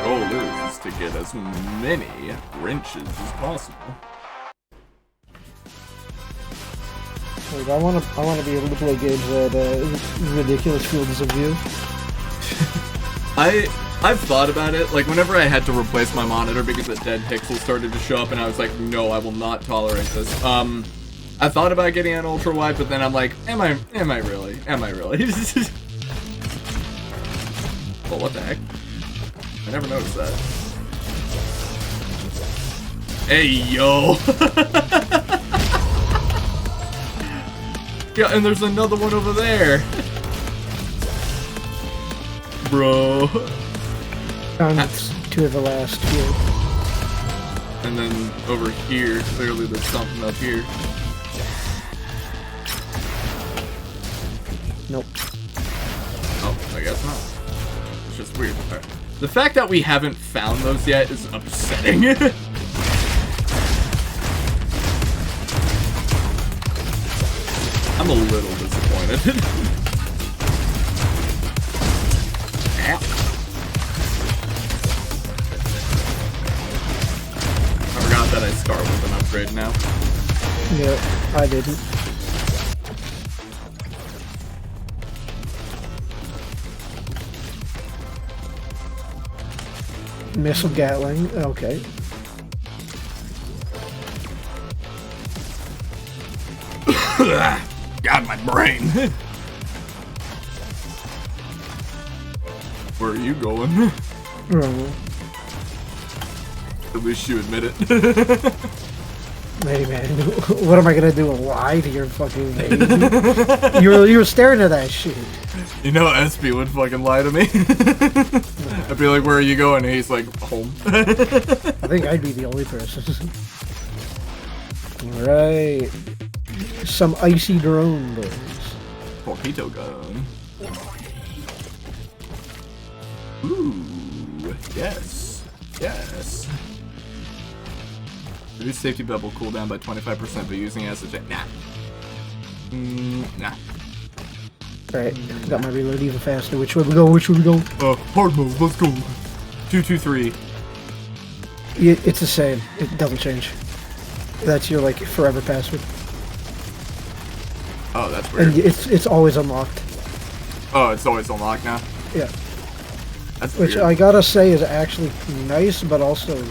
goal is to get as many wrenches as possible. Like, I want to be able to play games at ridiculous fields of view. I've thought about it. Like, whenever I had to replace my monitor because a dead pixel started to show up, and I was like, no, I will not tolerate this. I thought about getting an ultra wide, but then I'm like, am I really? Am I really? Well, what the heck? I never noticed that. Hey, yo! Yeah, and there's another one over there. Bro. Found two of the last few. And then over here, clearly there's something up here. Nope. Oh, I guess not. It's just weird. Right. The fact that we haven't found those yet is upsetting. I'm a little disappointed. Ow. I forgot that I start with an upgrade now. Yeah, I didn't. Missile Gatling, okay. God, my brain. Where are you going? At least you admit it. Hey man, what am I gonna do? Lie to your fucking baby? you were staring at that shit. You know, SB would fucking lie to me. I'd be like, "Where are you going?" And he's like, "Home." I think I'd be the only person. Right. Some icy drone boys. Torpedo gun. Ooh, yes, yes. Reduce safety bubble cooldown by 25%, but using acid jet. Nah. Nah. Alright, got my reload even faster. Which way we go? Which way we go? Hard mode. Let's go. 223. It's the same. It doesn't change. That's your like forever password. Oh, that's weird. And it's always unlocked. Oh, it's always unlocked now? Yeah. That's Which weird. I gotta say is actually nice, but also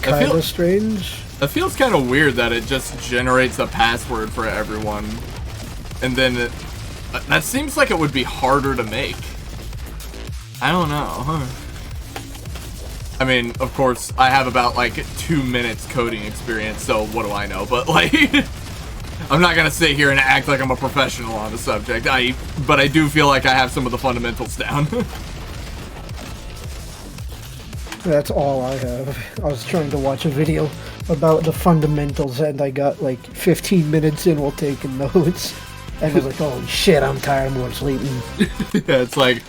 kinda strange. It feels kind of weird that it just generates a password for everyone. And then that seems like it would be harder to make. I don't know, huh? I mean, of course, I have about like 2 minutes coding experience, so what do I know? But like, I'm not gonna sit here and act like I'm a professional on the subject. But I do feel like I have some of the fundamentals down. That's all I have. I was trying to watch a video about the fundamentals and I got like 15 minutes in while taking notes. And I was like, holy shit, I'm tired, I'm going sleeping. Yeah, it's like...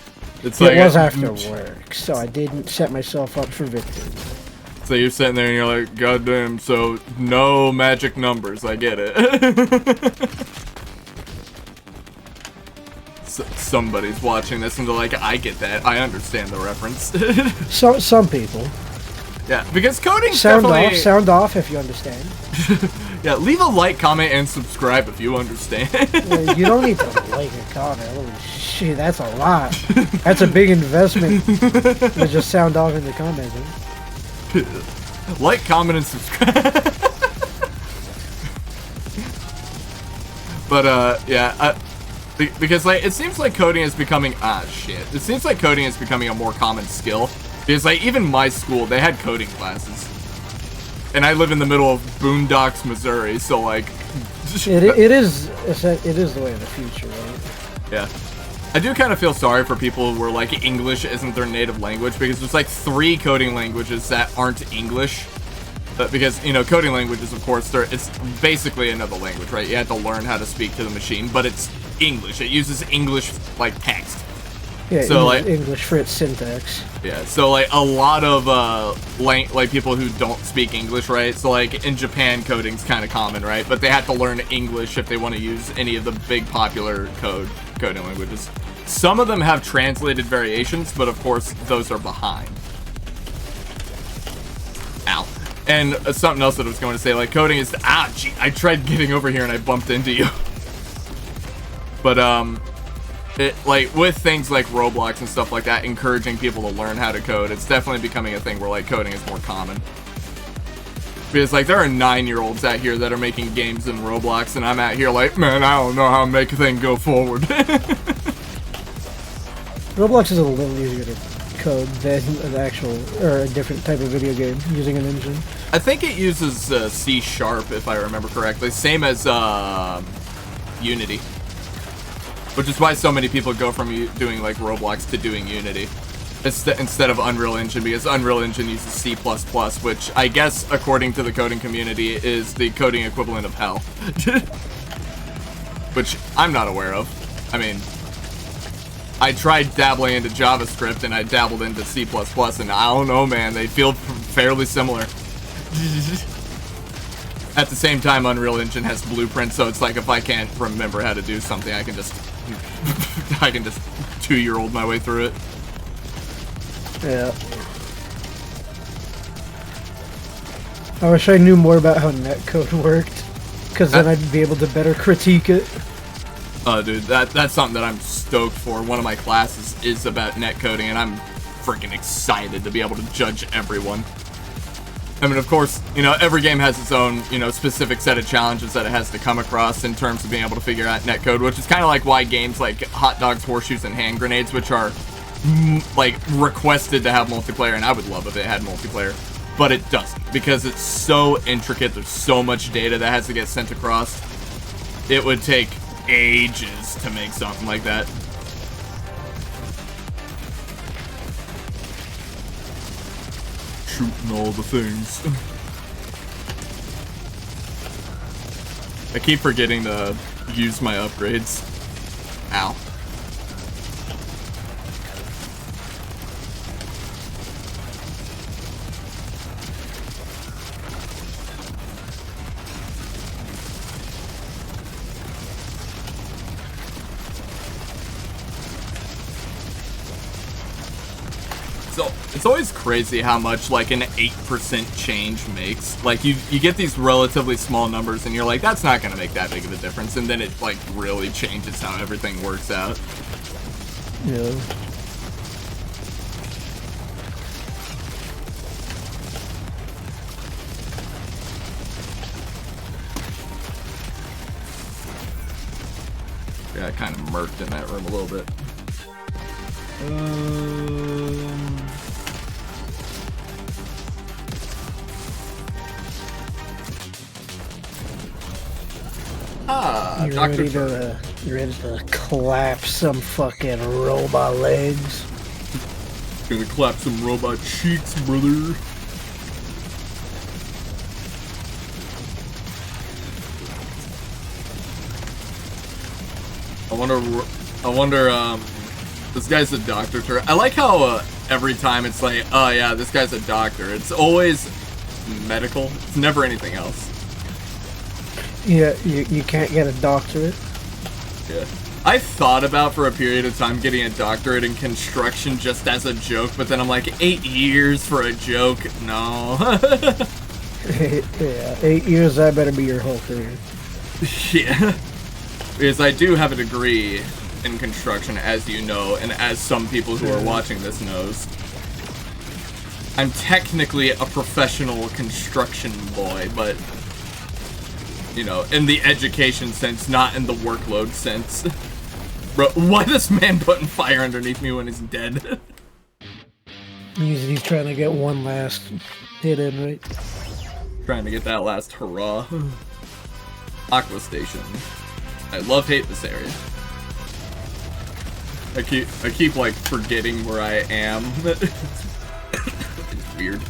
It was after work, so I didn't set myself up for victory. So you're sitting there and you're like, goddamn, so no magic numbers, I get it. Somebody's watching this and they're like, I get that, I understand the reference. Some people. Yeah, because coding definitely... Sound off if you understand. Yeah, leave a like, comment, and subscribe if you understand. Well, you don't need to like and comment. Holy shit, that's a lot. That's a big investment to just sound off in the comments. Huh? Like, comment, and subscribe. But, yeah, because, like, it seems like coding is becoming... It seems like coding is becoming a more common skill. Because, like, even my school, they had coding classes. And I live in the middle of Boondocks, Missouri, so, like... it is the way of the future, right? Yeah. I do kind of feel sorry for people where, like, English isn't their native language, because there's, like, 3 coding languages that aren't English. But because, you know, coding languages, of course, it's basically another language, right? You have to learn how to speak to the machine, but it's English. It uses English, like, text. Yeah, so, like, English for its syntax. Yeah, so, like, a lot of, like, people who don't speak English, right? So, like, in Japan, coding's kind of common, right? But they have to learn English if they want to use any of the big popular coding languages. Some of them have translated variations, but, of course, those are behind. Ow. And something else that I was going to say, like, coding is, gee, I tried getting over here and I bumped into you. But, like, with things like Roblox and stuff like that, encouraging people to learn how to code, it's definitely becoming a thing where, like, coding is more common. Because, like, there are 9-year-olds out here that are making games in Roblox, and I'm out here like, man, I don't know how to make a thing go forward. Roblox is a little easier to code than an actual, or a different type of video game using an engine. I think it uses C#, if I remember correctly. Same as Unity. Which is why so many people go from doing, like, Roblox to doing Unity instead of Unreal Engine, because Unreal Engine uses C++, which I guess, according to the coding community, is the coding equivalent of hell. Which I'm not aware of. I mean, I tried dabbling into JavaScript and I dabbled into C++, and I don't know, man, they feel fairly similar. At the same time, Unreal Engine has blueprints, so it's like if I can't remember how to do something, I can just I can just 2-year-old my way through it. Yeah. I wish I knew more about how netcode worked, because then I'd be able to better critique it. Oh, dude, that's something that I'm stoked for. One of my classes is about netcoding, and I'm freaking excited to be able to judge everyone. I mean, of course, you know, every game has its own, you know, specific set of challenges that it has to come across in terms of being able to figure out netcode, which is kind of like why games like Hot Dogs, Horseshoes, and Hand Grenades, which are, like, requested to have multiplayer, and I would love if it had multiplayer, but it doesn't, because it's so intricate, there's so much data that has to get sent across. It would take ages to make something like that. Shooting all the things. I keep forgetting to use my upgrades. Ow. So, it's always crazy how much, like, an 8% change makes. Like, you get these relatively small numbers, and you're like, that's not gonna make that big of a difference, and then it, like, really changes how everything works out. Yeah. Yeah, I kind of murked in that room a little bit. You ready to clap some fucking robot legs? Gonna clap some robot cheeks, brother. I wonder, this guy's a doctor. I like how, every time it's like, oh yeah, this guy's a doctor. It's always medical. It's never anything else. Yeah, you can't get a doctorate. Yeah. I thought about for a period of time getting a doctorate in construction just as a joke, but then I'm like, 8 years for a joke? No. Yeah, 8 years, that better be your whole career. Yeah. Because I do have a degree in construction, as you know, and as some people who are watching this knows. I'm technically a professional construction boy, but, you know, in the education sense, not in the workload sense. Bro, why is this man putting fire underneath me when he's dead? He's trying to get one last hit in, right? Trying to get that last hurrah. Aqua Station. I love-hate this area. I keep like forgetting where I am. It's weird.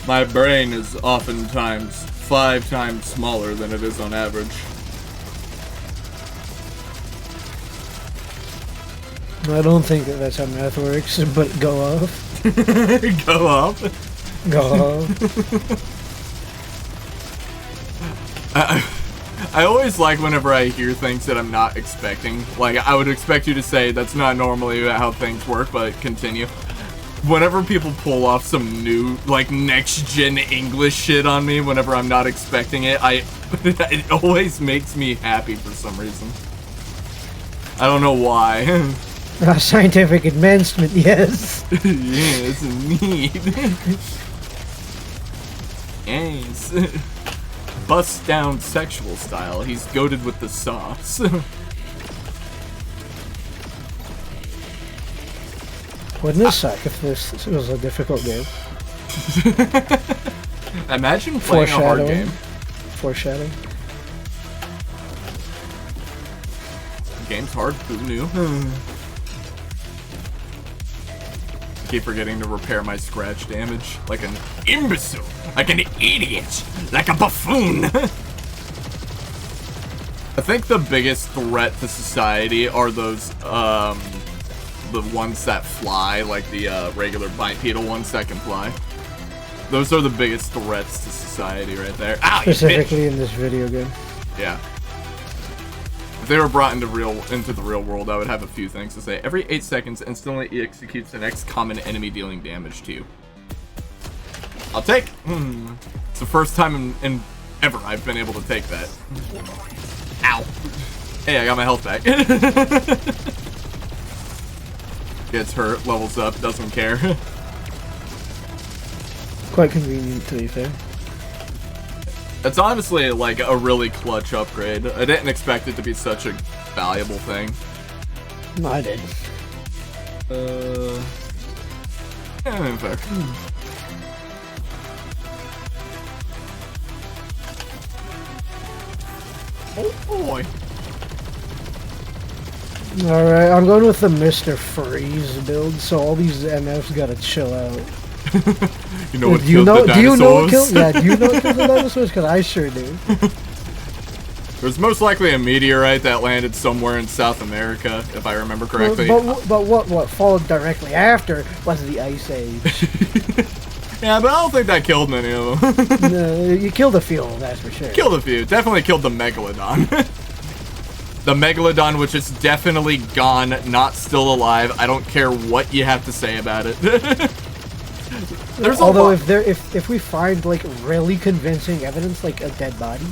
My brain is oftentimes 5 times smaller than it is on average. I don't think that's how math works, but go off. Go off? Go off. I always like whenever I hear things that I'm not expecting. Like, I would expect you to say, that's not normally how things work, but continue. Whenever people pull off some new, like, next-gen English shit on me, whenever I'm not expecting it, it always makes me happy for some reason. I don't know why. Scientific advancement, yes. Yes, indeed. Yes. Bust down sexual style. He's goated with the sauce. Wouldn't it suck if this was a difficult game? Imagine playing a hard game. Foreshadowing. The game's hard. Who knew? Keep forgetting to repair my scratch damage. Like an imbecile. Like an idiot. Like a buffoon. I think the biggest threat to society are those, the ones that fly, like the regular bipedal ones that can fly. Those are the biggest threats to society right there. Ow, specifically in this video game. Yeah. If they were brought into the real world, I would have a few things to say. Every 8 seconds, instantly executes the next common enemy dealing damage to you. I'll take. It's the first time in ever I've been able to take that. Ow. Hey, I got my health back. Gets hurt, levels up, doesn't care. Quite convenient, to be fair. It's honestly like a really clutch upgrade. I didn't expect it to be such a valuable thing. No, I did. Yeah, in fact. Oh boy. Alright, I'm going with the Mr. Freeze build, so all these MFs gotta chill out. You know what killed the dinosaurs? Do you know what killed the dinosaurs? Because I sure do. There's most likely a meteorite that landed somewhere in South America, if I remember correctly. But what followed directly after was the Ice Age. Yeah, but I don't think that killed many of them. No, you killed a few, that's for sure. Killed a few. Definitely killed the Megalodon. The Megalodon, which is definitely gone, not still alive. I don't care what you have to say about it. Although if we find like really convincing evidence, like a dead body.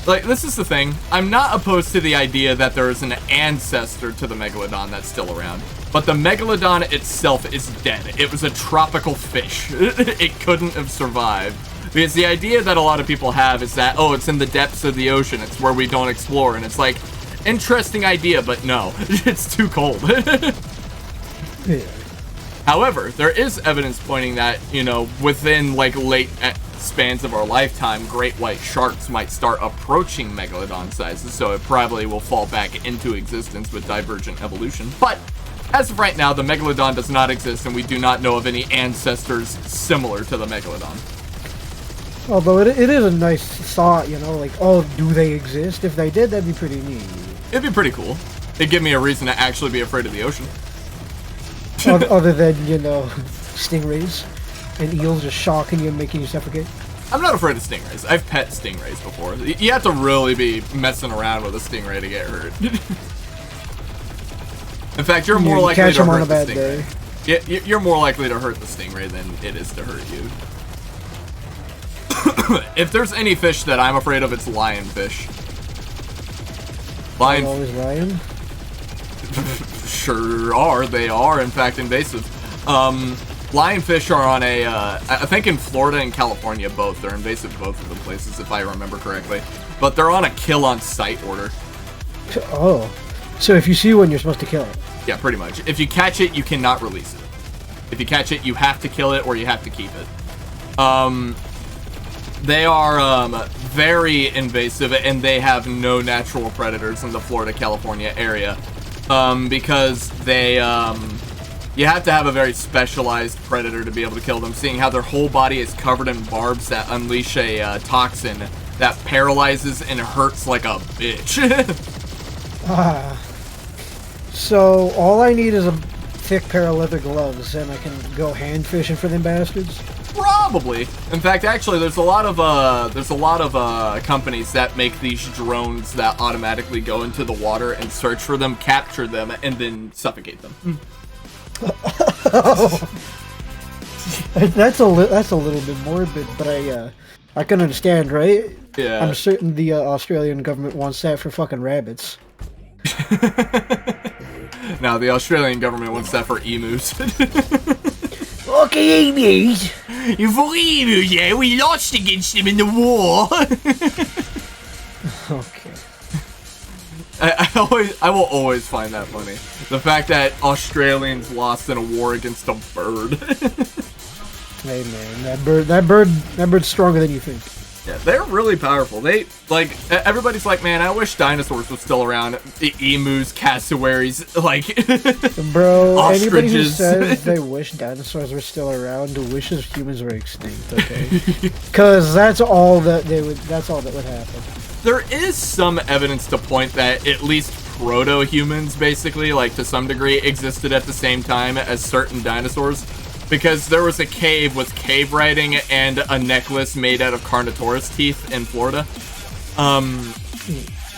Like, this is the thing. I'm not opposed to the idea that there is an ancestor to the Megalodon that's still around. But the Megalodon itself is dead. It was a tropical fish. It couldn't have survived. Because the idea that a lot of people have is that, oh, it's in the depths of the ocean. It's where we don't explore. And it's like, interesting idea, but no. It's too cold. Yeah. However, there is evidence pointing that, you know, within, like, late spans of our lifetime, great white sharks might start approaching Megalodon sizes, so it probably will fall back into existence with divergent evolution. But as of right now, the Megalodon does not exist, and we do not know of any ancestors similar to the Megalodon. Although it is a nice thought, you know, like, oh, do they exist? If they did, that'd be pretty neat. It'd be pretty cool. It'd give me a reason to actually be afraid of the ocean. Other than, you know, stingrays and eels just shocking you and making you suffocate. I'm not afraid of stingrays. I've pet stingrays before. You have to really be messing around with a stingray to get hurt. In fact, you're more likely to hurt the stingray. Yeah, you're more likely to hurt the stingray than it is to hurt you. If there's any fish that I'm afraid of, it's lionfish. Always lion? Sure are. They are, in fact, invasive. Lionfish are on a, I think in Florida and California both. They're invasive both of the places, if I remember correctly. But they're on a kill-on-sight order. Oh. So if you see one, you're supposed to kill it? Yeah, pretty much. If you catch it, you cannot release it. If you catch it, you have to kill it or you have to keep it. They are very invasive, and they have no natural predators in the Florida-California area. Because they, you have to have a very specialized predator to be able to kill them, seeing how their whole body is covered in barbs that unleash a toxin that paralyzes and hurts like a bitch. So all I need is a thick pair of leather gloves, and I can go hand fishing for them bastards? Probably. In fact, actually, there's a lot of companies that make these drones that automatically go into the water and search for them, capture them, and then suffocate them. That's a little bit morbid, but I can understand, right? Yeah. I'm certain the Australian government wants that for fucking rabbits. Now the Australian government wants that for emus. Okay, emus. You for emus, yeah? We lost against them in the war. Okay. I will always find that funny. The fact that Australians lost in a war against a bird. Hey man, that bird's stronger than you think. Yeah, they're really powerful. They, like, everybody's like, man, I wish dinosaurs were still around. The emus, cassowaries, like, bro, ostriches. Anybody who says they wish dinosaurs were still around wishes humans were extinct, okay? Because that's all that would happen. There is some evidence to point that at least proto-humans, basically, like, to some degree, existed at the same time as certain dinosaurs. Because there was a cave with cave writing and a necklace made out of Carnotaurus teeth in Florida.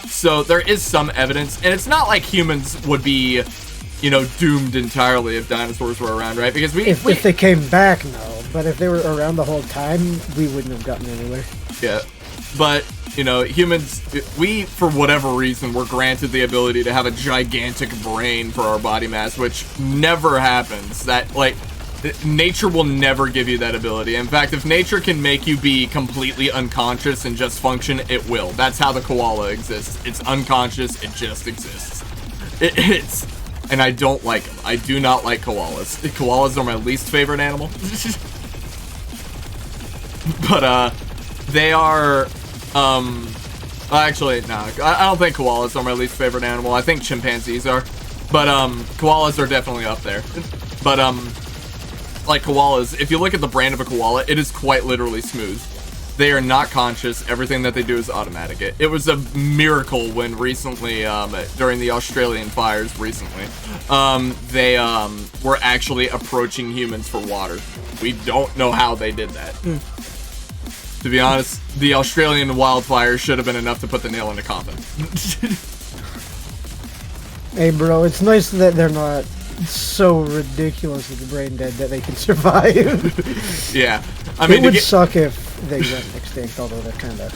So there is some evidence, and it's not like humans would be, you know, doomed entirely if dinosaurs were around, right? Because if they came back, no. But if they were around the whole time, we wouldn't have gotten anywhere. Yeah. But, you know, humans, we, for whatever reason, were granted the ability to have a gigantic brain for our body mass, which never happens. That, like, nature will never give you that ability. In fact, if nature can make you be completely unconscious and just function, it will. That's how the koala exists. It's unconscious, it just exists. It's... And I don't like them. I do not like koalas. Koalas are my least favorite animal. But, they are, actually, no, I don't think koalas are my least favorite animal. I think chimpanzees are. But, koalas are definitely up there. But, like koalas, if you look at the brain of a koala, it is quite literally smooth. They are not conscious. Everything that they do is automatic. It was a miracle when recently, during the Australian fires recently, they, were actually approaching humans for water. We don't know how they did that. To be honest, the Australian wildfires should have been enough to put the nail in the coffin. Hey bro, it's nice that they're not so ridiculously brain dead that they can survive. Yeah, I mean, it would suck if they went extinct, although they're kind of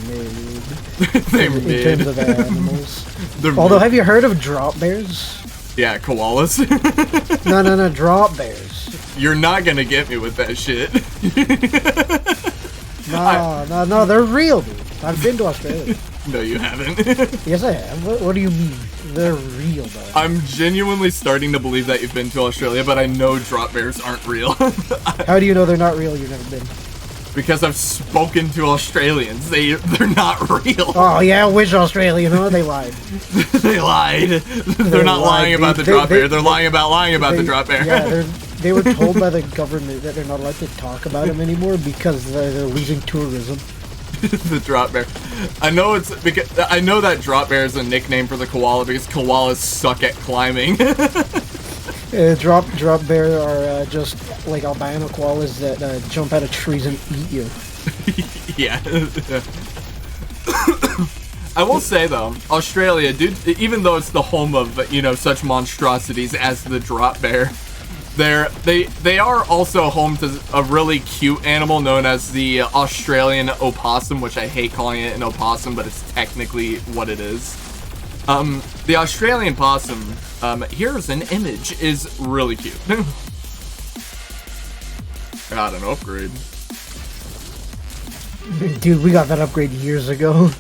mid. in terms of animals. Although, have you heard of drop bears? Yeah, koalas. No, drop bears. You're not gonna get me with that shit. No, they're real, dude. I've been to Australia. No, you haven't. Yes, I have. What do you mean? They're real, though. I'm genuinely starting to believe that you've been to Australia, but I know drop bears aren't real. How do you know they're not real? You've never been. Because I've spoken to Australians. They're not real. Oh, yeah, which Australian? Huh? They lied. They lied. They're not lying about the drop bear. They're lying about the drop bear. Yeah, they were told by the government that they're not allowed to talk about them anymore because they're losing tourism. The drop bear. I know it's because I know that drop bear is a nickname for the koala because koalas suck at climbing. Drop bear are just like albino koalas that jump out of trees and eat you. Yeah. I will say though, Australia, dude, even though it's the home of, you know, such monstrosities as the drop bear, they are also home to a really cute animal known as the Australian opossum, which I hate calling it an opossum, but it's technically what it is. The Australian possum, here's an image, is really cute. Got an upgrade. Dude, we got that upgrade years ago.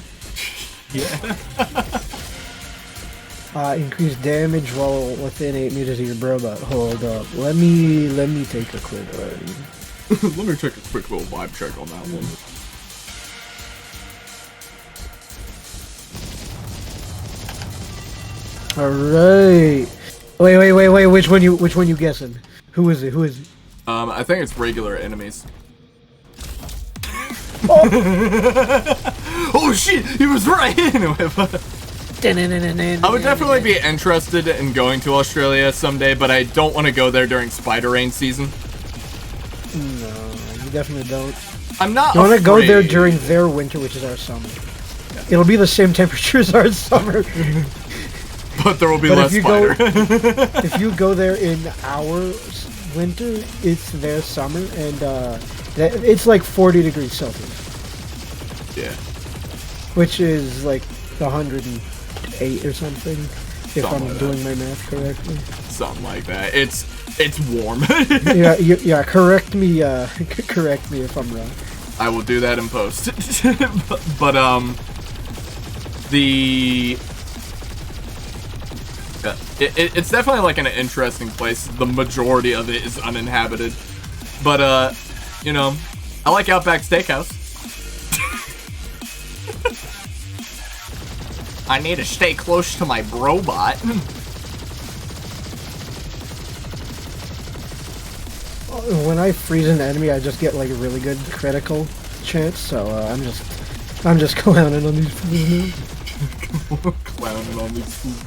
Yeah. Increase damage while within 8 meters of your robot. Hold up. Let me take a quick look. Let me take a quick little vibe check on that one. Alright. Wait. Which one you guessing? Who is it? I think it's regular enemies. Oh, oh shit! He was right! I would definitely be interested in going to Australia someday, but I don't want to go there during spider rain season. No, you definitely don't. I'm not You want to go there during their winter, which is our summer. Yeah. It'll be the same temperature as our summer. But there will be But less spider. if you go there in our winter, it's their summer, and it's like 40 degrees Celsius. Yeah. Which is like 108 or something, if I'm doing my math correctly. Something like that. It's warm. yeah. Correct me if I'm wrong. I will do that in post. but it's definitely like an interesting place. The majority of it is uninhabited, but you know, I like Outback Steakhouse. I need to stay close to my brobot. When I freeze an enemy, I just get like a really good critical chance. So I'm just clowning on these fools. Clowning on these fools.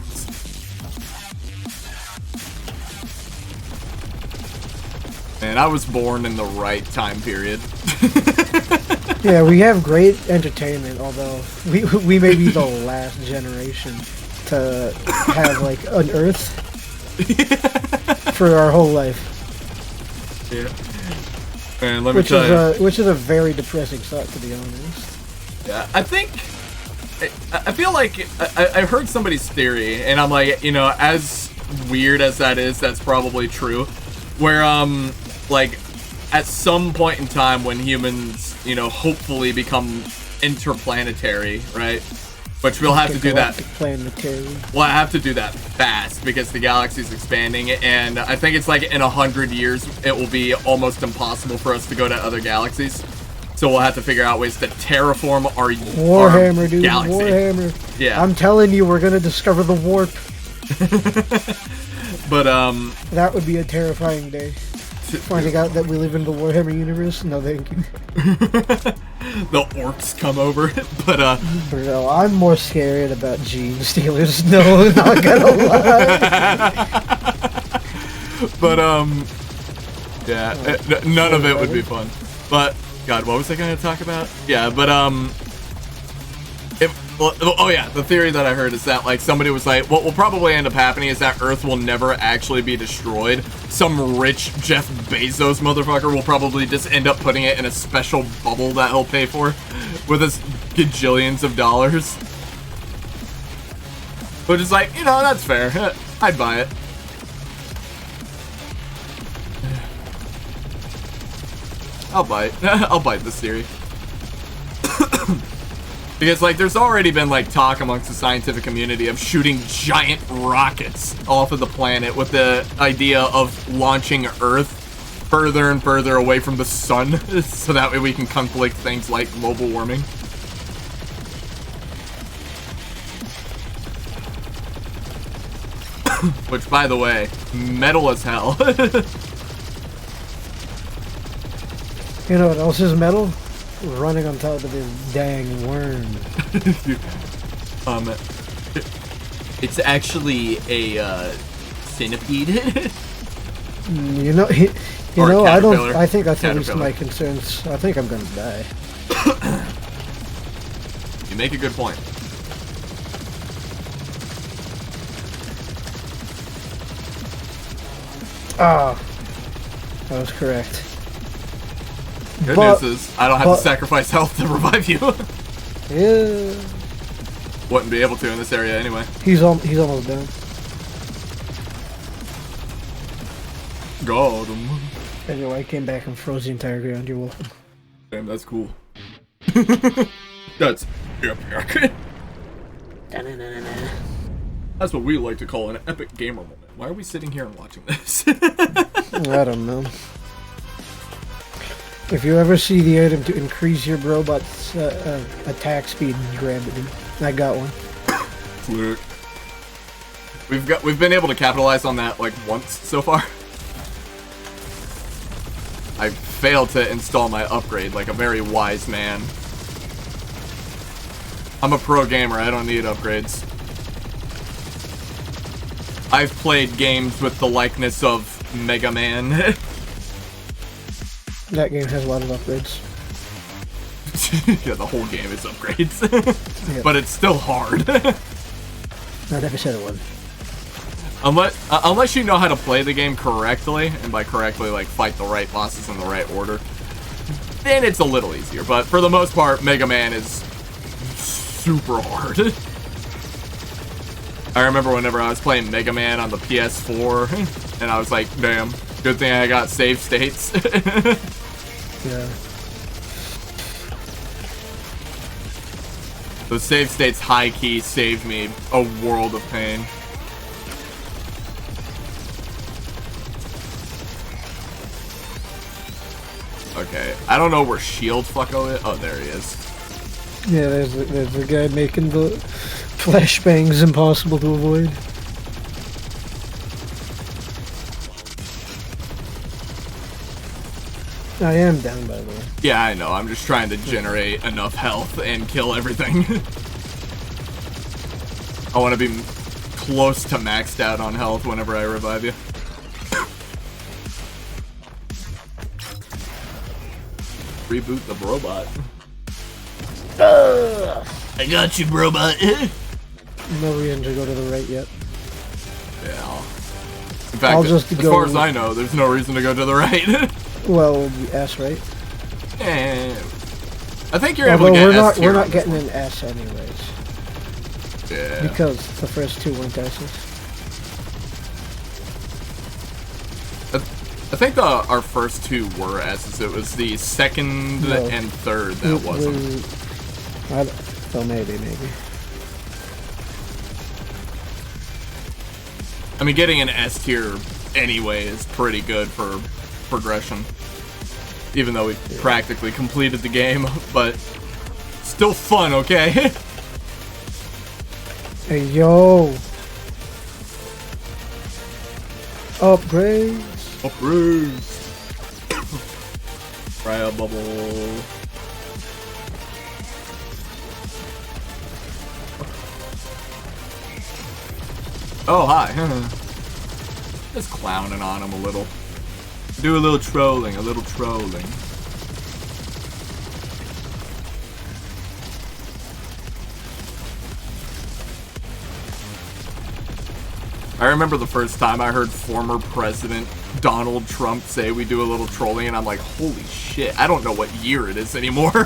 Man, I was born in the right time period. Yeah, we have great entertainment, although we may be the last generation to have like an Earth for our whole life. Yeah. Man, let me tell you. Which is a very depressing thought, to be honest. Yeah, I feel like I heard somebody's theory, and I'm like, you know, as weird as that is, that's probably true. Where like at some point in time when humans, you know, hopefully become interplanetary, right? Which we'll have to do that. Planetary. Well, I have to do that fast because the galaxy's expanding, and I think it's like in 100 years it will be almost impossible for us to go to other galaxies. So we'll have to figure out ways to terraform our Warhammer, dude. Galaxy. Warhammer. Yeah. I'm telling you, we're gonna discover the warp. But that would be a terrifying day. Finding out that we live in the Warhammer universe? No, thank you. The orcs come over, but no, I'm more scared about gene stealers. No, not gonna lie. But yeah, none of it would be fun. But God, what was I gonna talk about? Yeah, but oh yeah, the theory that I heard is that like somebody was like, what will probably end up happening is that Earth will never actually be destroyed. Some rich Jeff Bezos motherfucker will probably just end up putting it in a special bubble that he'll pay for with his gajillions of dollars. Which is like, you know, that's fair. I'd buy it. I'll bite. I'll bite this theory. Because, like, there's already been, like, talk amongst the scientific community of shooting giant rockets off of the planet with the idea of launching Earth further and further away from the sun, so that way we can conflict things like global warming. Which, by the way, metal as hell. You know what else is metal? Running on top of this dang worm. It's actually a centipede. You know, I think that's at least my concerns. I think I'm gonna die. You make a good point. Ah, that was correct. Good news is, I don't have to sacrifice health to revive you. Yeah. Wouldn't be able to in this area anyway. He's almost done. Got him. Anyway, I came back and froze the entire ground. You're welcome. Damn, that's cool. That's epic. That's what we like to call an epic gamer moment. Why are we sitting here and watching this? I don't know. If you ever see the item to increase your robot's attack speed, grab it. I got one. Slick. We've been able to capitalize on that like once so far. I failed to install my upgrade like a very wise man. I'm a pro gamer, I don't need upgrades. I've played games with the likeness of Mega Man. That game has a lot of upgrades. Yeah, the whole game is upgrades. Yep. But it's still hard. I never said it was. Unless you know how to play the game correctly, and by correctly, like, fight the right bosses in the right order, then it's a little easier. But for the most part, Mega Man is super hard. I remember whenever I was playing Mega Man on the PS4, and I was like, damn, good thing I got save states. Yeah. The save states high-key saved me a world of pain. Okay, I don't know where Shield Fucko is. Oh, there he is. Yeah, there's a guy making the flashbangs impossible to avoid. I am down, by the way. Yeah, I know. I'm just trying to generate enough health and kill everything. I want to be close to maxed out on health whenever I revive you. Reboot the robot. I got you, robot. No reason to go to the right yet. Yeah. In fact, as far as I know, there's no reason to go to the right. Well, the S, right? I think you're able to get S tier. We're not getting an S anyways. Yeah. Because the first two weren't S's. I think our first two were S's. It was the second and third that wasn't. Well, maybe. I mean, getting an S tier anyway is pretty good for progression. Even though we practically completed the game, but still fun, okay? Hey, yo! Upgrades! Try a bubble. Oh, hi. Just clowning on him a little. Do a little trolling, I remember the first time I heard former President Donald Trump say we do a little trolling, and I'm like, holy shit, I don't know what year it is anymore.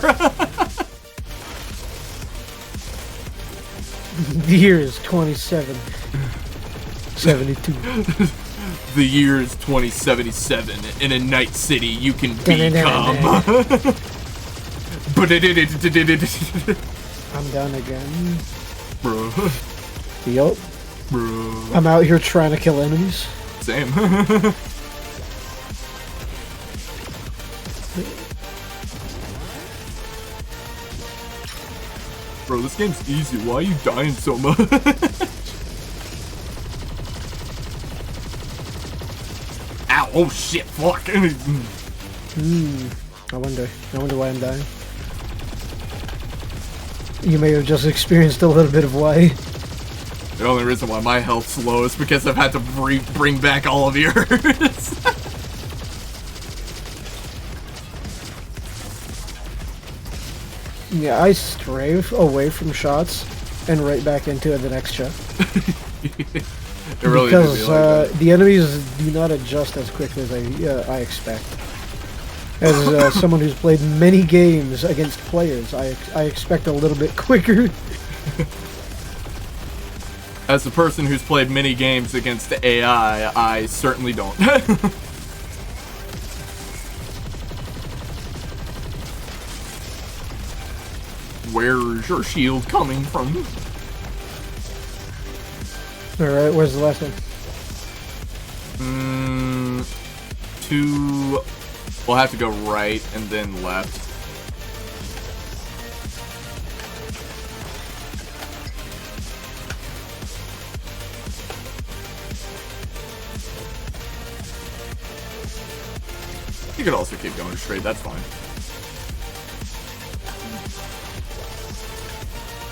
The year is 2772. The year is 2077. In a night city, you can become. I'm done again. Bro. Yup. Bro. I'm out here trying to kill enemies. Same. Bro, this game's easy. Why are you dying so much? Ow! Oh shit! Fuck! I wonder why I'm dying. You may have just experienced a little bit of why. The only reason why my health's low is because I've had to bring back all of yours. Yeah, I strafe away from shots and right back into the next shot. It really because like that. The enemies do not adjust as quickly as I expect. As someone who's played many games against players, I expect a little bit quicker. As a person who's played many games against the AI, I certainly don't. Where's your shield coming from? Alright, where's the last one? We'll have to go right and then left. You could also keep going straight, that's fine.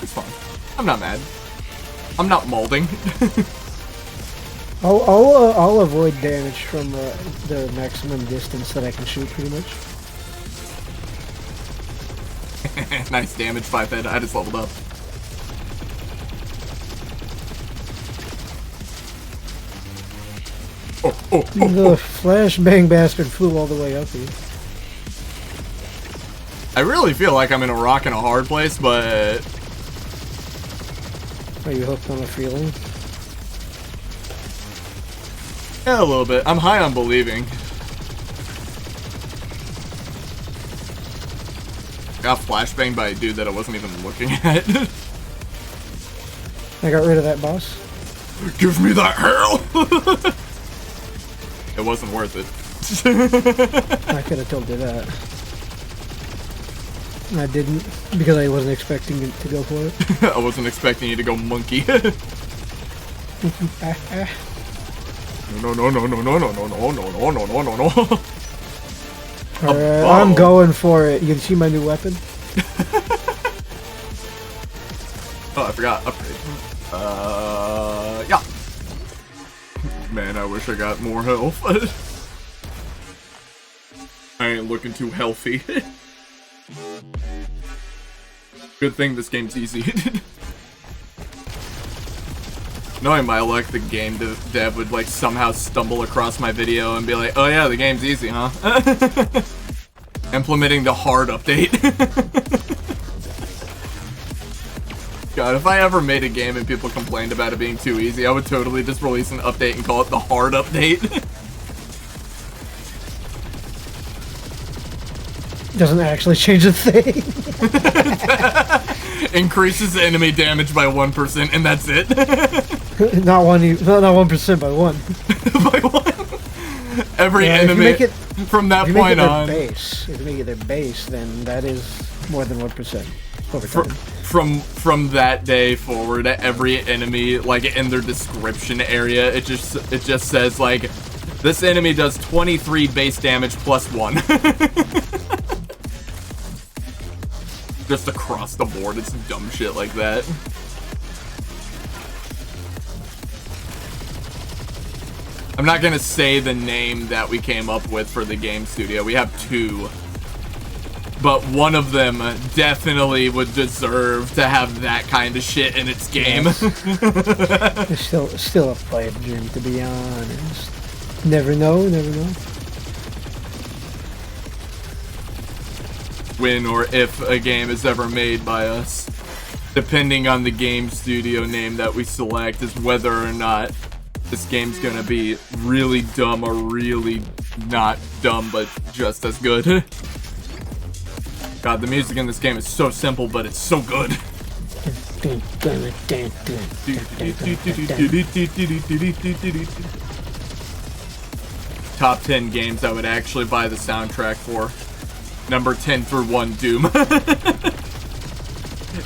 It's fine. I'm not mad. I'm not molding. I'll avoid damage from the maximum distance that I can shoot, pretty much. Nice damage, 5-head. I just leveled up. The flashbang bastard flew all the way up here. I really feel like I'm in a rock and a hard place, but... Are you hooked on a feeling? Yeah, a little bit. I'm high on believing. Got flashbanged by a dude that I wasn't even looking at. I got rid of that boss. Give me that hell! It wasn't worth it. I could have told you that. I didn't, because I wasn't expecting it to go for it. I wasn't expecting you to go monkey. No. Alright, I'm going for it. You can see my new weapon? Oh, I forgot. Upgrade. Yeah. Man, I wish I got more health. I ain't looking too healthy. Good thing this game's easy. Knowing my luck, the game dev would like somehow stumble across my video and be like, oh yeah, the game's easy, huh? Implementing the hard update. God, if I ever made a game and people complained about it being too easy, I would totally just release an update and call it the hard update. Doesn't actually change a thing. Increases enemy damage by 1%, and that's it. Not 1%, by 1. By 1? Every enemy from that point on. If you make it their base, then that is more than 1% over time. From that day forward, every enemy, like in their description area, it just says like, this enemy does 23 base damage plus 1. Just across the board, it's dumb shit like that. I'm not gonna say the name that we came up with for the game studio. We have 2. But one of them definitely would deserve to have that kind of shit in its game. Yes. It's still a pipe dream, to be honest. Never know. When or if a game is ever made by us, depending on the game studio name that we select, is whether or not this game's gonna be really dumb or really not dumb, but just as good. God, the music in this game is so simple, but it's so good. Top 10 games I would actually buy the soundtrack for. Number 10 through 1, Doom.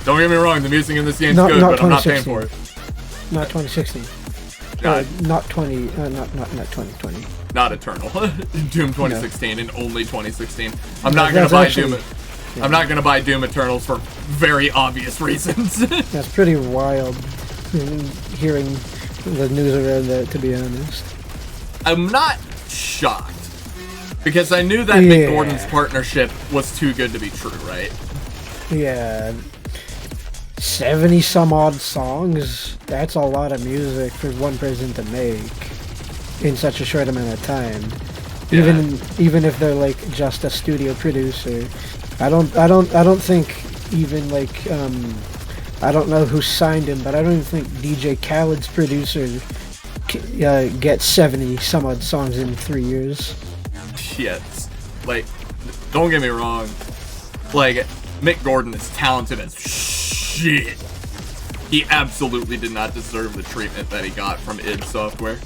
Don't get me wrong, the music in this game's good, but I'm not paying for it. Not 2016. Not 2020. Not Eternal. Doom 2016 and only 2016 I'm not gonna buy Doom. Yeah. I'm not gonna buy Doom Eternals for very obvious reasons. That's pretty wild, hearing the news around that, to be honest. I'm not shocked, because I knew that Mick Gordon's partnership was too good to be true, right? Yeah. 70 some odd songs, that's a lot of music for one person to make in such a short amount of time. Yeah. Even if they're like just a studio producer. I don't think even like I don't know who signed him, but I don't even think DJ Khaled's producer gets 70 some odd songs in 3 years. Yeah, like, don't get me wrong, like, Mick Gordon is talented as shit. He absolutely did not deserve the treatment that he got from id Software.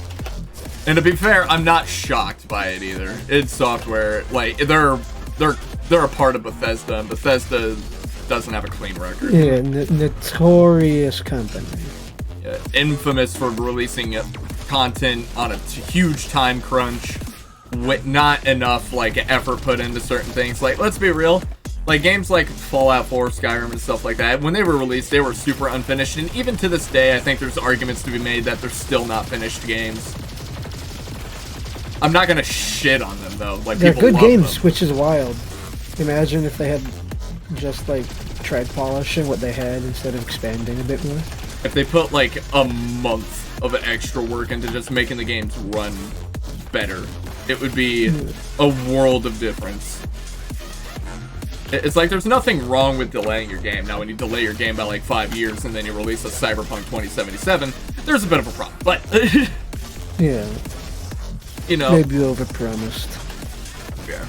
And to be fair, I'm not shocked by it either. id Software, like, they're a part of Bethesda, and Bethesda doesn't have a clean record. Yeah, notorious company. Yeah, infamous for releasing content on a huge time crunch, with not enough like effort put into certain things. Like, let's be real, like games like Fallout 4, Skyrim, and stuff like that, when they were released, they were super unfinished, and even to this day, I think there's arguments to be made that they're still not finished games. I'm not gonna shit on them though. Like, they're people good love games, them. which is wild. Imagine if they had just like tried polishing what they had instead of expanding a bit more. If they put like a month of extra work into just making the games run better, it would be a world of difference. It's like there's nothing wrong with delaying your game. Now, when you delay your game by like 5 years and then you release a Cyberpunk 2077, there's a bit of a problem. But yeah, you know, maybe overpromised. Yeah.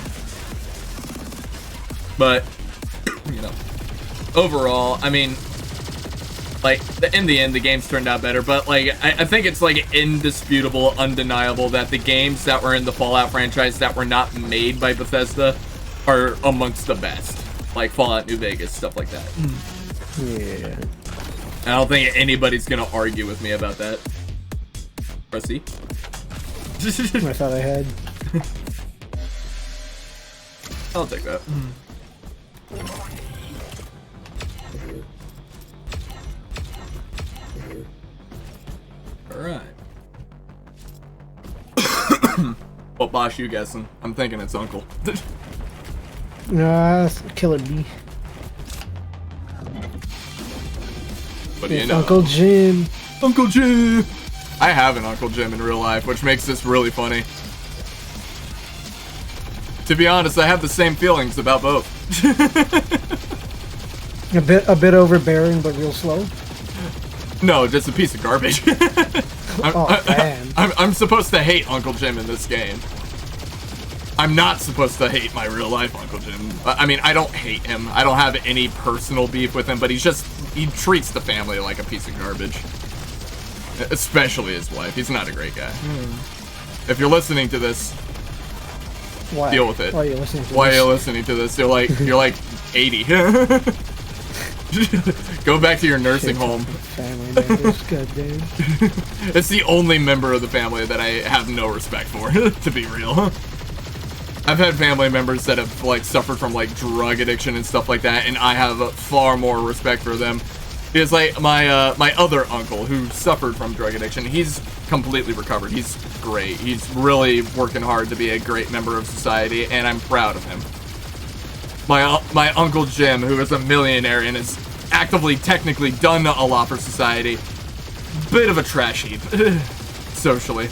But you know, overall, I mean, like, in the end, the games turned out better, but, like, I think it's, like, indisputable, undeniable that the games that were in the Fallout franchise that were not made by Bethesda are amongst the best. Like, Fallout New Vegas, stuff like that. Yeah. I don't think anybody's gonna argue with me about that. Press C. I thought I had. I'll take that. Alright. What boss you guessing? I'm thinking it's Uncle. Nah, Killer Bee. What do you know? Uncle Jim. Uncle Jim! I have an Uncle Jim in real life, which makes this really funny. To be honest, I have the same feelings about both. A bit overbearing, but real slow. No, just a piece of garbage. I'm supposed to hate Uncle Jim in this game. I'm not supposed to hate my real life Uncle Jim. I mean, I don't hate him. I don't have any personal beef with him, but he treats the family like a piece of garbage. Especially his wife. He's not a great guy. If you're listening to this, why? Deal with it. Why are you listening to this? Why are you listening to this? You're like 80. Go back to your nursing home. Family members, goddamn. It's the only member of the family that I have no respect for, to be real. I've had family members that have like suffered from like drug addiction and stuff like that, and I have far more respect for them. Because like my other uncle who suffered from drug addiction, he's completely recovered. He's great. He's really working hard to be a great member of society, and I'm proud of him. My Uncle Jim, who is a millionaire and has actively, technically done a lot for society, bit of a trash heap, socially.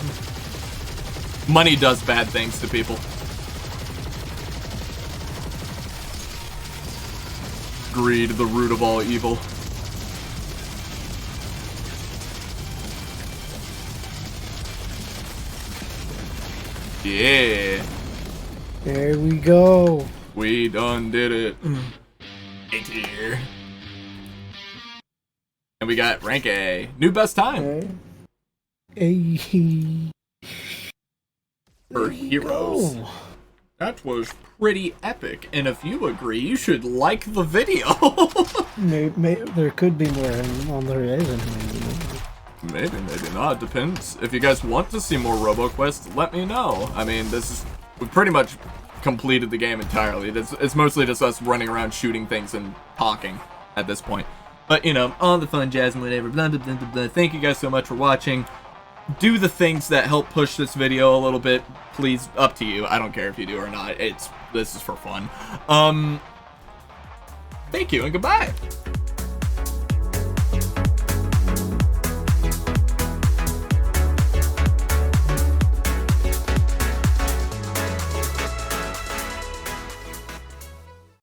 Money does bad things to people. Greed, the root of all evil. Yeah. There we go. We done did it. Right here. And we got rank A. New best time. For heroes. Go. That was pretty epic. And if you agree, you should like the video. Maybe there could be more on the horizon. Maybe not. Depends. If you guys want to see more Roboquest, let me know. I mean, we've pretty much completed the game entirely. It's mostly just us running around shooting things and talking at this point. But, you know, all the fun jazz and whatever. Blah, blah, blah, blah, blah. Thank you guys so much for watching. Do the things that help push this video a little bit. Please, up to you. I don't care if you do or not. This is for fun. Thank you and goodbye.